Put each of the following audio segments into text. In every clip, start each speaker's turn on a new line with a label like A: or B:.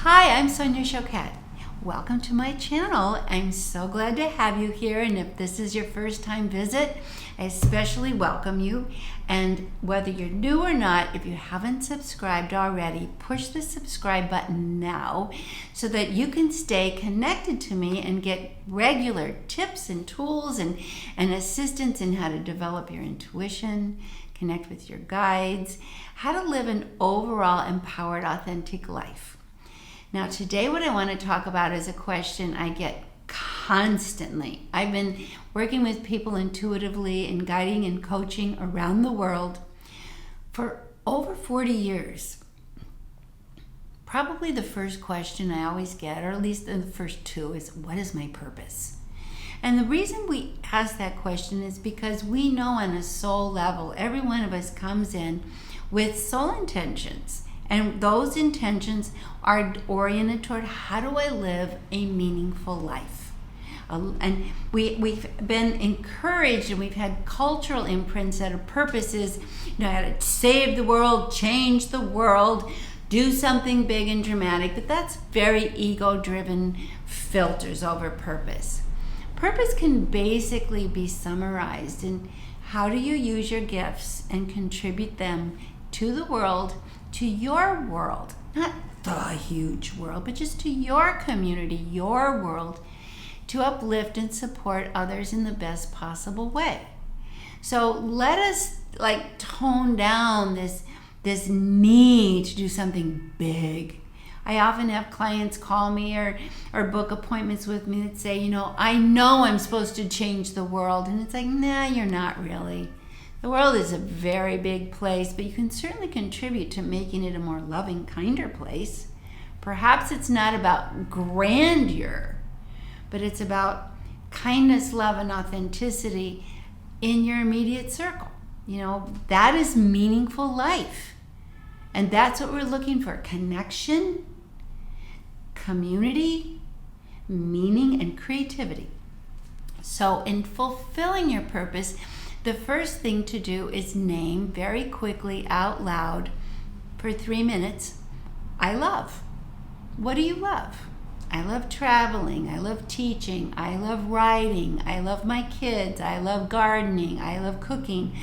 A: Hi, I'm Sonia Choquette. Welcome to my channel. I'm so glad to have you here, and if this is your first time visit, I especially welcome you. And whether you're new or not, if you haven't subscribed already, push the subscribe button now so that you can stay connected to me and get regular tips and tools and assistance in how to develop your intuition, connect with your guides, how to live an overall empowered, authentic life. Now, today what I want to talk about is a question I get constantly. I've been working with people intuitively and guiding and coaching around the world for over 40 years. Probably the first question I always get, or at least the first two, is what is my purpose? And the reason we ask that question is because we know on a soul level, every one of us comes in with soul intentions. And those intentions are oriented toward how do I live a meaningful life? And we've been encouraged, and we've had cultural imprints that our purpose is, how to save the world, change the world, do something big and dramatic. But that's very ego-driven filters over purpose. Purpose can basically be summarized in how do you use your gifts and contribute them to the world, to your world, not the huge world, but just to your community, your world, to uplift and support others in the best possible way. So let us tone down this need to do something big. I often have clients call me or book appointments with me that say, I know I'm supposed to change the world. And it's like, nah, you're not really. The world is a very big place, but you can certainly contribute to making it a more loving, kinder place. Perhaps it's not about grandeur, but it's about kindness, love, and authenticity in your immediate circle. That is meaningful life. And that's what we're looking for: connection, community, meaning, and creativity. So in fulfilling your purpose, the first thing to do is name very quickly out loud for 3 minutes, I love. What do you love? I love traveling. I love teaching. I love writing. I love my kids. I love gardening. I love cooking.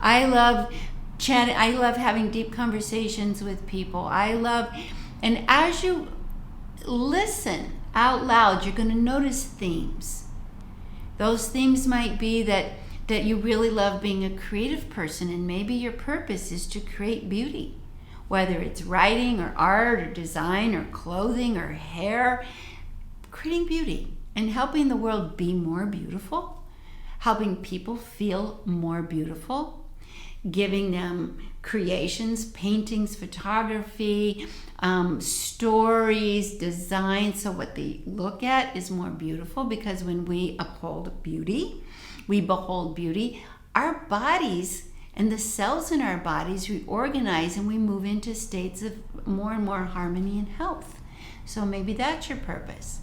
A: I love chatting. I love having deep conversations with people. And as you listen out loud, you're going to notice themes. Those themes might be that you really love being a creative person, and maybe your purpose is to create beauty, whether it's writing or art or design or clothing or hair. Creating beauty and helping the world be more beautiful, helping people feel more beautiful, giving them creations, paintings, photography, stories, design, so what they look at is more beautiful, because when we uphold beauty, we behold beauty, our bodies and the cells in our bodies reorganize, and we move into states of more and more harmony and health. So maybe that's your purpose.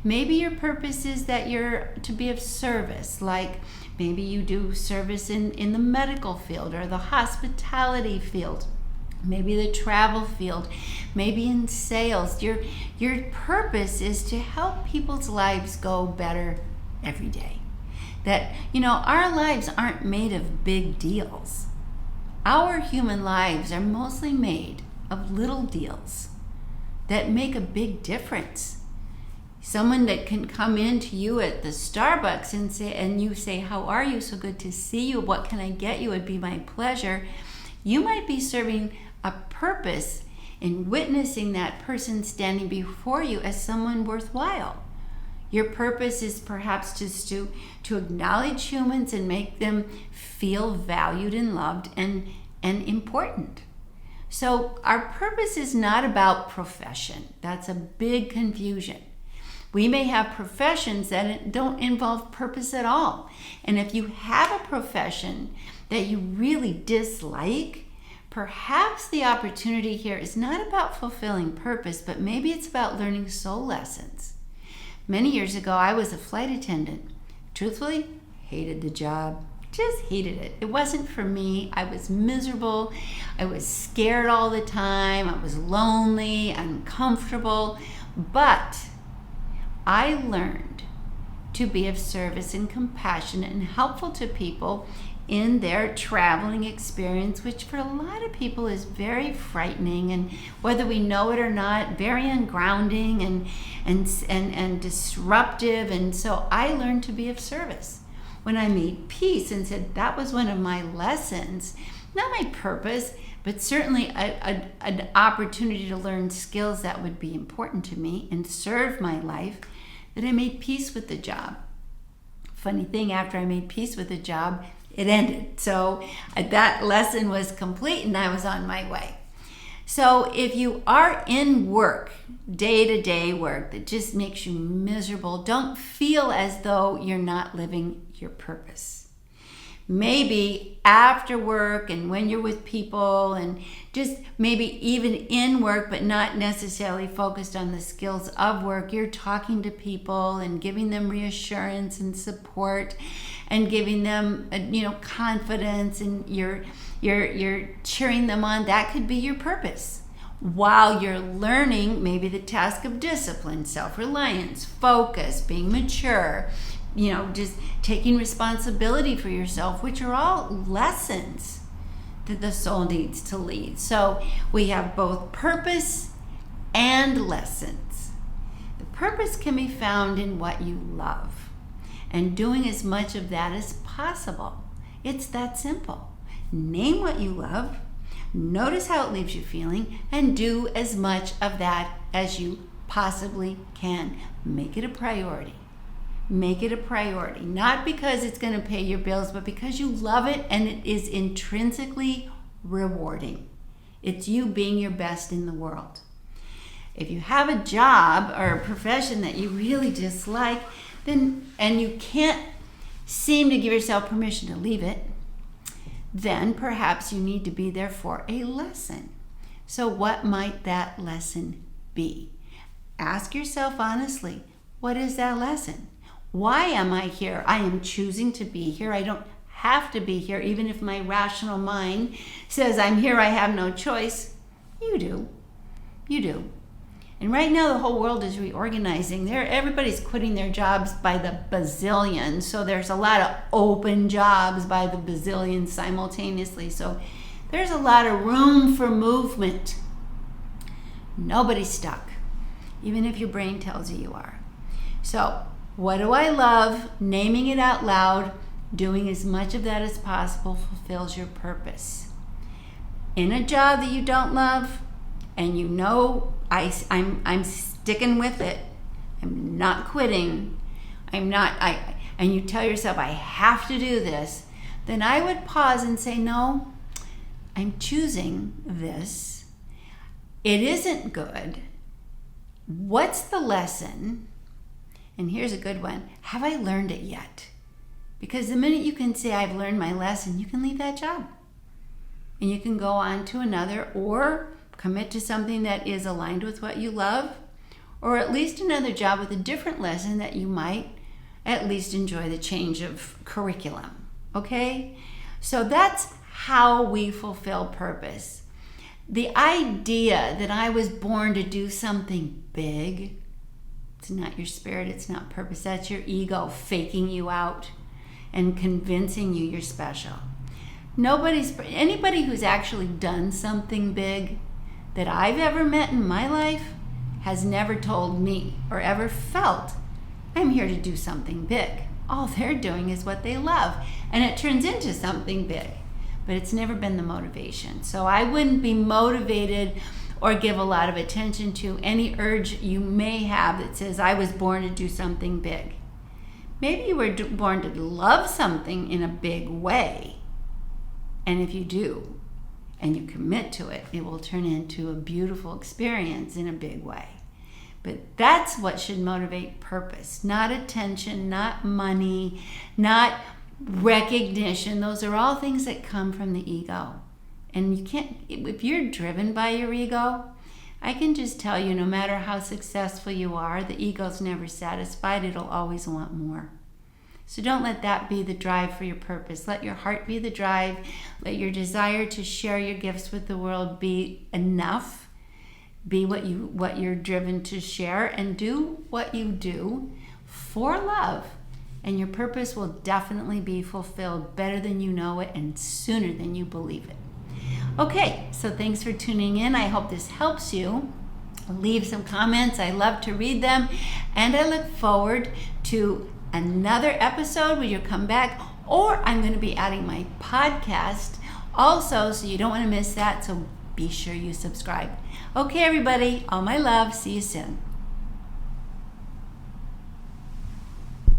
A: Maybe your purpose is that you're to be of service, like maybe you do service in the medical field or the hospitality field, maybe the travel field, maybe in sales. Your purpose is to help people's lives go better every day. That, our lives aren't made of big deals. Our human lives are mostly made of little deals that make a big difference. Someone that can come in to you at the Starbucks and you say, how are you? So good to see you. What can I get you? It'd be my pleasure. You might be serving a purpose in witnessing that person standing before you as someone worthwhile. Your purpose is perhaps just to acknowledge humans and make them feel valued and loved and important. So our purpose is not about profession. That's a big confusion. We may have professions that don't involve purpose at all. And if you have a profession that you really dislike, perhaps the opportunity here is not about fulfilling purpose, but maybe it's about learning soul lessons. Many years ago, I was a flight attendant. Truthfully, hated the job, just hated it. It wasn't for me. I was miserable. I was scared all the time. I was lonely, uncomfortable. But I learned to be of service and compassionate and helpful to people in their traveling experience, which for a lot of people is very frightening, and whether we know it or not, very ungrounding and disruptive. And so I learned to be of service. When I made peace and said that was one of my lessons, not my purpose, but certainly an opportunity to learn skills that would be important to me and serve my life, that I made peace with the job. Funny thing, after I made peace with the job, it ended. So that lesson was complete and I was on my way. So if you are in work, day-to-day work that just makes you miserable, don't feel as though you're not living your purpose. Maybe after work and when you're with people and just maybe even in work, but not necessarily focused on the skills of work, you're talking to people and giving them reassurance and support and giving them, confidence, and you're cheering them on. That could be your purpose. While you're learning maybe the task of discipline, self-reliance, focus, being mature, just taking responsibility for yourself, which are all lessons that the soul needs to lead. So we have both purpose and lessons. The purpose can be found in what you love and doing as much of that as possible. It's that simple. Name what you love, notice how it leaves you feeling, and do as much of that as you possibly can. Make it a priority. Make it a priority, not because it's going to pay your bills, but because you love it and it is intrinsically rewarding. It's you being your best in the world. If you have a job or a profession that you really dislike, and you can't seem to give yourself permission to leave it, then perhaps you need to be there for a lesson. So what might that lesson be? Ask yourself honestly, what is that lesson? Why am I here? I am choosing to be here. I don't have to be here, even if my rational mind says I'm here, I have no choice. You do. You do. And right now the whole world is reorganizing. Everybody's quitting their jobs by the bazillion. So there's a lot of open jobs by the bazillion simultaneously. So there's a lot of room for movement. Nobody's stuck, even if your brain tells you you are. So what do I love? Naming it out loud, doing as much of that as possible fulfills your purpose. In a job that you don't love, and I'm sticking with it, I'm not quitting, and you tell yourself I have to do this, then I would pause and say, no, I'm choosing this. It isn't good. What's the lesson? And here's a good one. Have I learned it yet? Because the minute you can say, I've learned my lesson, you can leave that job. And you can go on to another, or commit to something that is aligned with what you love, or at least another job with a different lesson that you might at least enjoy the change of curriculum. Okay? So that's how we fulfill purpose. The idea that I was born to do something big, it's not your spirit, it's not purpose. That's your ego faking you out and convincing you you're special. Anybody who's actually done something big that I've ever met in my life has never told me or ever felt, I'm here to do something big. All they're doing is what they love, and it turns into something big, but it's never been the motivation. So I wouldn't be motivated or give a lot of attention to any urge you may have that says, I was born to do something big. Maybe you were born to love something in a big way. And if you do, and you commit to it, it will turn into a beautiful experience in a big way. But that's what should motivate purpose, not attention, not money, not recognition. Those are all things that come from the ego. And you can't, if you're driven by your ego, I can just tell you, no matter how successful you are, the ego's never satisfied. It'll always want more. So don't let that be the drive for your purpose. Let your heart be the drive. Let your desire to share your gifts with the world be enough. Be what you're driven to share, and do what you do for love. And your purpose will definitely be fulfilled better than you know it and sooner than you believe it. Okay, so thanks for tuning in. I hope this helps you. Leave some comments. I love to read them. And I look forward to another episode where you come back, or I'm going to be adding my podcast also, so you don't want to miss that. So be sure you subscribe. Okay, everybody, all my love. See you soon.